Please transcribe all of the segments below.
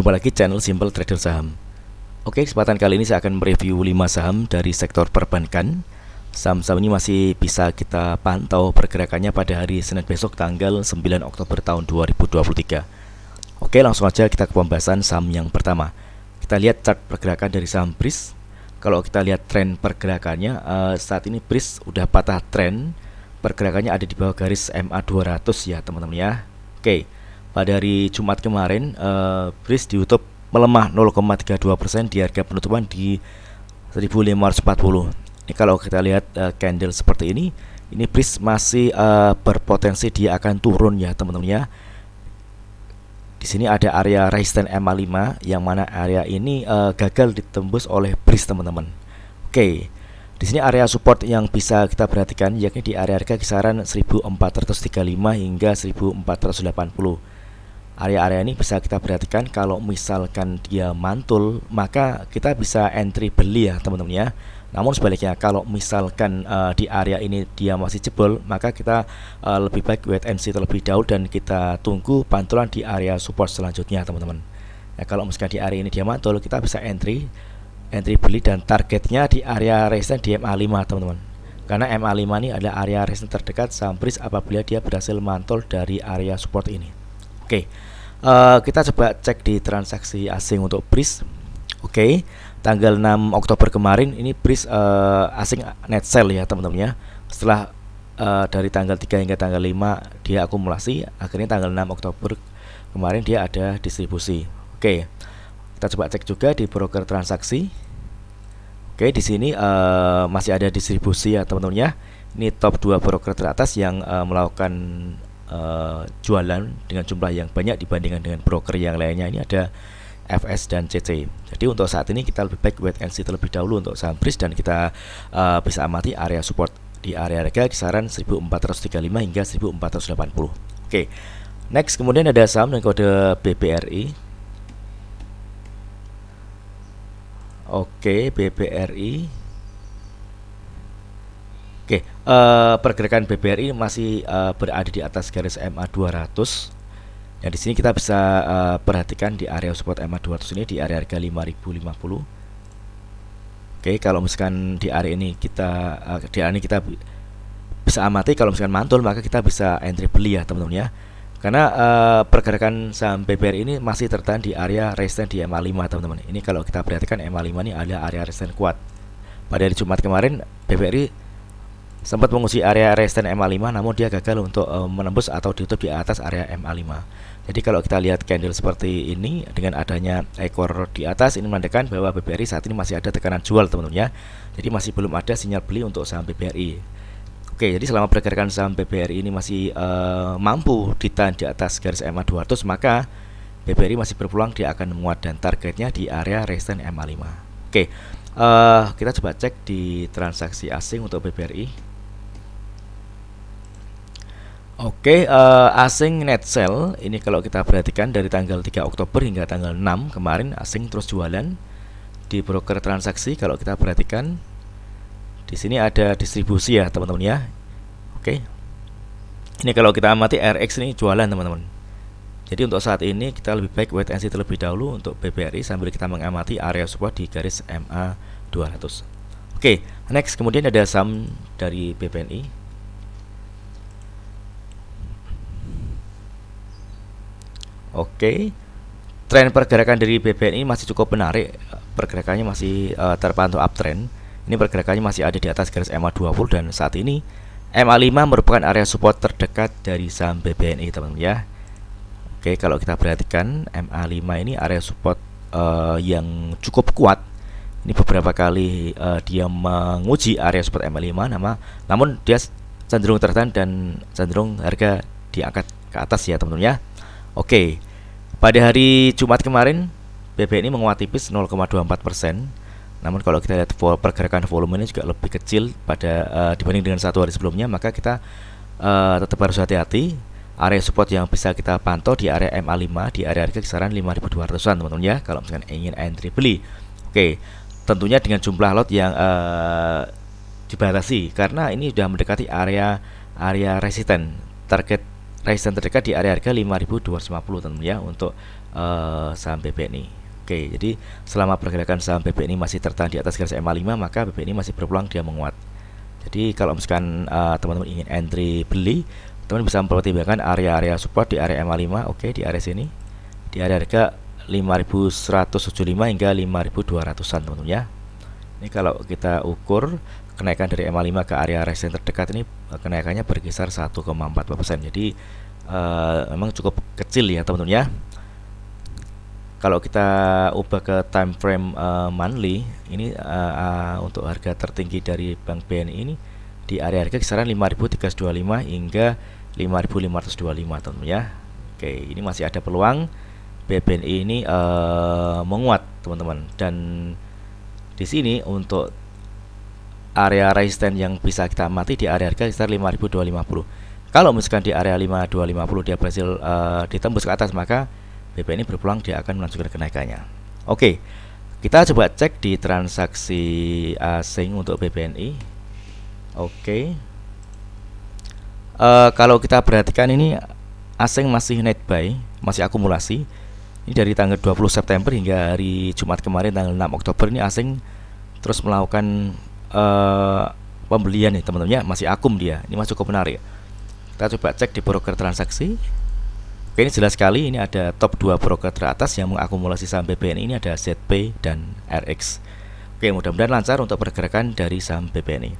Jumpa lagi channel Simple Trader Saham. Oke, kesempatan kali ini saya akan mereview 5 saham dari sektor perbankan. Saham-saham ini masih bisa kita pantau pergerakannya pada hari Senin besok tanggal 9 Oktober tahun 2023. Oke, langsung aja kita ke pembahasan saham yang pertama. Kita lihat chart pergerakan dari saham BRIS. Kalau kita lihat tren pergerakannya, saat ini BRIS udah patah tren. Pergerakannya ada di bawah garis MA 200 ya teman-teman ya. Oke. Pada hari Jumat kemarin, BRIS ditutup melemah 0,32% di harga penutupan di 1540. Ini kalau kita lihat candle seperti ini BRIS masih berpotensi dia akan turun ya teman-teman ya. Di sini ada area resistance MA5 yang mana area ini gagal ditembus oleh BRIS teman-teman. Oke. Di sini area support yang bisa kita perhatikan yakni di area harga kisaran 1435 hingga 1480. Area-area ini bisa kita perhatikan. Kalau misalkan dia mantul, maka kita bisa entry beli ya teman-teman ya. Namun sebaliknya, kalau misalkan di area ini dia masih jebol, maka kita lebih baik wait and see terlebih dahulu dan kita tunggu pantulan di area support selanjutnya teman-teman. Nah, kalau misalkan di area ini dia mantul, kita bisa entry beli dan targetnya di area resistance di MA5 teman-teman. Karena MA5 ini adalah area resistance terdekat saham BRIS apabila dia berhasil mantul dari area support ini. Oke. Kita coba cek di transaksi asing untuk BRIS. Oke, tanggal 6 Oktober kemarin ini BRIS asing net sell ya teman-teman ya. Setelah dari tanggal 3 hingga tanggal 5 dia akumulasi, akhirnya tanggal 6 Oktober kemarin dia ada distribusi. Oke. Kita coba cek juga di broker transaksi. Oke, di sini masih ada distribusi ya teman-teman ya. Ini top 2 broker teratas yang melakukan jualan dengan jumlah yang banyak dibandingkan dengan broker yang lainnya. Ini ada FS dan CC. Jadi untuk saat ini kita lebih baik wait and see terlebih dahulu untuk saham BRIS dan kita bisa amati area support di area harga kisaran 1435 hingga 1480. Oke. Next, kemudian ada saham dengan kode BBRI. Oke, BBRI. Oke, pergerakan BBRI masih berada di atas garis MA 200. Nah, di sini kita bisa perhatikan di area support MA 200 ini di area harga 5050. Oke, kalau misalkan di area ini kita bisa amati, kalau misalkan mantul maka kita bisa entry beli ya teman-teman ya. Karena pergerakan saham BBRI ini masih tertahan di area resistance di MA5 teman-teman. Ini kalau kita perhatikan MA5 ini ada area resistance kuat. Pada hari Jumat kemarin BBRI sempat menguji area resistance MA5 namun dia gagal untuk menembus atau ditutup di atas area MA5. Jadi kalau kita lihat candle seperti ini dengan adanya ekor di atas, ini menandakan bahwa BBRI saat ini masih ada tekanan jual teman-teman ya. Jadi masih belum ada sinyal beli untuk saham BBRI. Oke, jadi selama pergerakan saham BBRI ini masih mampu ditahan di atas garis MA 200, maka BBRI masih berpeluang dia akan menguat dan targetnya di area resistance MA5. Oke, kita coba cek di transaksi asing untuk BBRI. Oke, asing net sell ini kalau kita perhatikan dari tanggal 3 Oktober hingga tanggal 6 kemarin asing terus jualan di broker transaksi. Kalau kita perhatikan di sini ada distribusi ya teman-teman ya. Oke. Ini kalau kita amati RX ini jualan teman-teman. Jadi untuk saat ini kita lebih baik wait and see terlebih dahulu untuk BBRI sambil kita mengamati area support di garis MA 200. Oke, next kemudian ada saham dari BPNI. Oke, tren pergerakan dari BPNI masih cukup menarik. Pergerakannya masih terpantau uptrend. Ini pergerakannya masih ada di atas garis MA 20 dan saat ini MA5 merupakan area support terdekat dari saham BPNI teman-teman ya. Oke, kalau kita perhatikan MA5 ini area support yang cukup kuat. Ini beberapa kali dia menguji area support MA5 namun dia cenderung tertahan dan cenderung harga diangkat ke atas ya teman-teman ya. Oke, pada hari Jumat kemarin BBNI menguat tipis 0,24%. Namun kalau kita lihat pergerakan volumenya juga lebih kecil pada dibanding dengan satu hari sebelumnya, maka kita tetap harus hati-hati. Area support yang bisa kita pantau di area MA5 di area harga kisaran 5200-an teman-teman ya, kalau misalkan ingin entry beli. Oke, tentunya dengan jumlah lot yang dibatasi karena ini sudah mendekati area resisten. Target resisten terdekat di area harga 5250 teman-teman ya untuk saham BBNI. Oke, jadi selama pergerakan saham BBNI masih tertahan di atas garis EMA 5, maka BBNI masih berpeluang dia menguat. Jadi kalau misalkan teman-teman ingin entry beli, teman bisa mempertimbangkan area-area support di area EMA 5. Oke, di area sini, di area harga 5175 hingga 5200-an teman-teman ya. Ini kalau kita ukur kenaikan dari EMA 5 ke area resistance terdekat ini, kenaikannya berkisar 1,4%. Jadi memang cukup kecil ya teman-teman ya. Kalau kita ubah ke time frame monthly, ini untuk harga tertinggi dari Bank BNI ini di area harga kisaran 5.325 hingga 5.525 teman-teman ya. Oke, ini masih ada peluang BBNI ini menguat teman-teman. Dan di sini untuk area resisten yang bisa kita amati di area harga sekitar 5.250. Kalau misalkan di area 5.250 dia berhasil ditembus ke atas, maka BBNI berpeluang dia akan melanjutkan kenaikannya. Oke, kita coba cek di transaksi asing untuk BBNI. Oke, kalau kita perhatikan ini asing masih net buy, masih akumulasi. Ini dari tanggal 20 September hingga hari Jumat kemarin tanggal 6 Oktober ini asing terus melakukan pembelian nih teman-teman ya, masih akum dia. Ini masih cukup menarik. Kita coba cek di broker transaksi. Oke, ini jelas sekali, ini ada top 2 broker teratas yang mengakumulasi saham BBNI, ini ada ZP dan RX. Oke, mudah-mudahan lancar untuk pergerakan dari saham BBNI.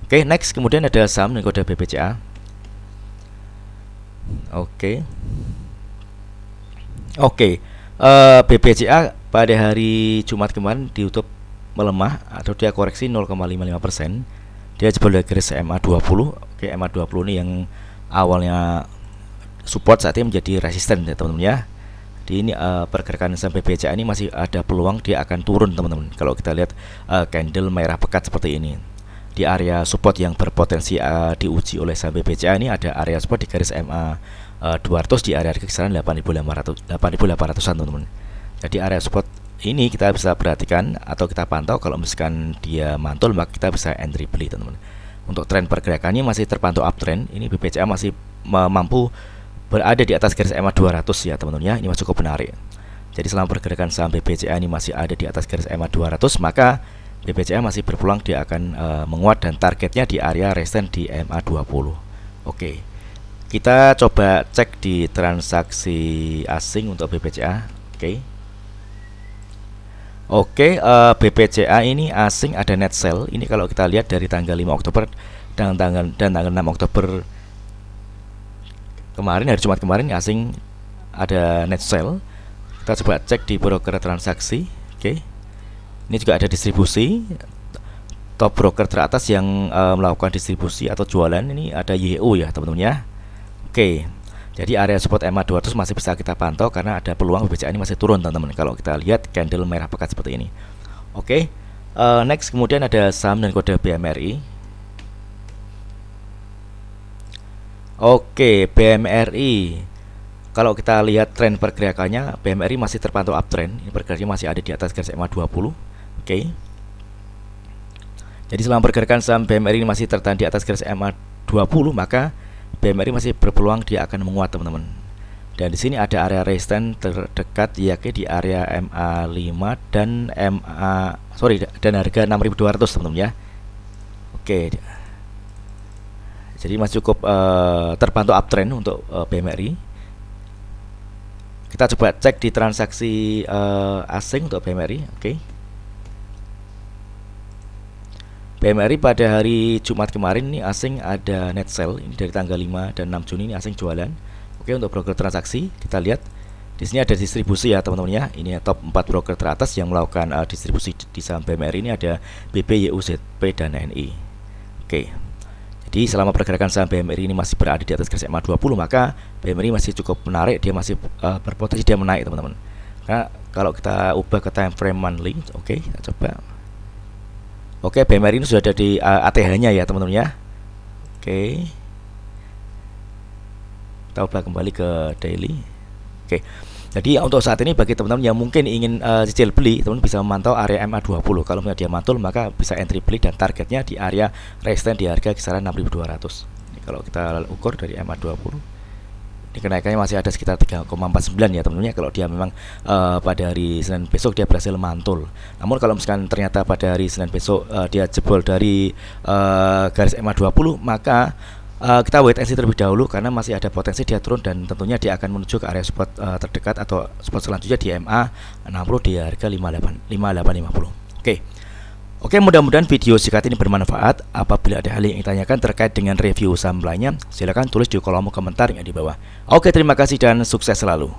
Oke, next kemudian ada saham dengan kode BBCA. Oke, BBCA pada hari Jumat kemarin ditutup melemah atau dia koreksi 0,55%. Dia jebol dari garis EMA 20. Oke, EMA 20 ini yang awalnya support saat ini menjadi resisten ya teman-teman ya. Di ini pergerakan saham BBCA ini masih ada peluang dia akan turun teman-teman. Kalau kita lihat candle merah pekat seperti ini, di area support yang berpotensi diuji oleh saham BBCA ini ada area support di garis MA 200 di area kisaran 8.800-an teman-teman. Jadi area support ini kita bisa perhatikan atau kita pantau. Kalau misalkan dia mantul, maka kita bisa entry beli teman-teman. Untuk tren pergerakannya masih terpantau uptrend. Ini BBCA masih mampu berada di atas garis EMA 200 ya teman-teman ya. Ini masih cukup menarik. Jadi selama pergerakan saham BBCA ini masih ada di atas garis EMA 200, maka BBCA masih berpeluang dia akan menguat dan targetnya di area resisten di EMA 20. Oke, kita coba cek di transaksi asing untuk BBCA. Oke, BBCA ini asing ada net sell. Ini kalau kita lihat dari tanggal 5 Oktober dan tanggal 6 Oktober kemarin, hari Jumat kemarin, asing ada net sell. Kita coba cek di broker transaksi. Oke, ini juga ada distribusi. Top broker teratas yang melakukan distribusi atau jualan ini ada YO ya teman-teman ya. Oke, jadi area support EMA 200 masih bisa kita pantau karena ada peluang BBCA ini masih turun teman-teman. Kalau kita lihat candle merah pekat seperti ini. Oke, next kemudian ada saham dan kode BMRI. Oke, BMRI. Kalau kita lihat tren pergerakannya, BMRI masih terpantau uptrend. Ini pergerakannya masih ada di atas garis EMA 20. Oke. Jadi selama pergerakan saham BMRI ini masih tertahan di atas garis EMA 20, maka BMRI masih berpeluang dia akan menguat teman-teman. Dan di sini ada area resisten terdekat yakni di area MA 5 dan dan harga 6.200 teman-teman ya. Oke. Jadi masih cukup terpantau uptrend untuk BMRI. Kita coba cek di transaksi asing untuk BMRI. Oke. BMRI pada hari Jumat kemarin ini asing ada net sell. Ini dari tanggal 5 dan 6 Juni ini asing jualan. Oke, untuk broker transaksi kita lihat di sini ada distribusi ya teman-teman ya. Ini top 4 broker teratas yang melakukan distribusi di saham BMRI ini ada BP, YUZP dan NI. Oke. Jadi selama pergerakan saham BMRI ini masih berada di atas garis EMA 20, maka BMRI masih cukup menarik, dia masih berpotensi dia menaik teman-teman. Nah, kalau kita ubah ke time frame monthly, oke, kita coba. Oke, BMRI ini sudah ada di ATH-nya ya teman-teman ya. Oke. Kita ubah kembali ke daily. Oke. Jadi untuk saat ini bagi teman-teman yang mungkin ingin cicil beli, teman-teman bisa memantau area MA 20. Kalau dia mantul, maka bisa entry beli dan targetnya di area resisten di harga kisaran 6.200. Ini kalau kita ukur dari MA 20. kenaikannya masih ada sekitar 3,49 ya teman-teman ya, kalau dia memang pada hari Senin besok dia berhasil mantul. Namun kalau misalkan ternyata pada hari Senin besok dia jebol dari garis MA20, maka kita wait and see terlebih dahulu, karena masih ada potensi dia turun dan tentunya dia akan menuju ke area support terdekat atau support selanjutnya di MA60 di harga 5850. Oke, mudah-mudahan video singkat ini bermanfaat. Apabila ada hal yang ingin tanyakan terkait dengan review saham lainnya, silakan tulis di kolom komentar yang di bawah. Oke, terima kasih dan sukses selalu.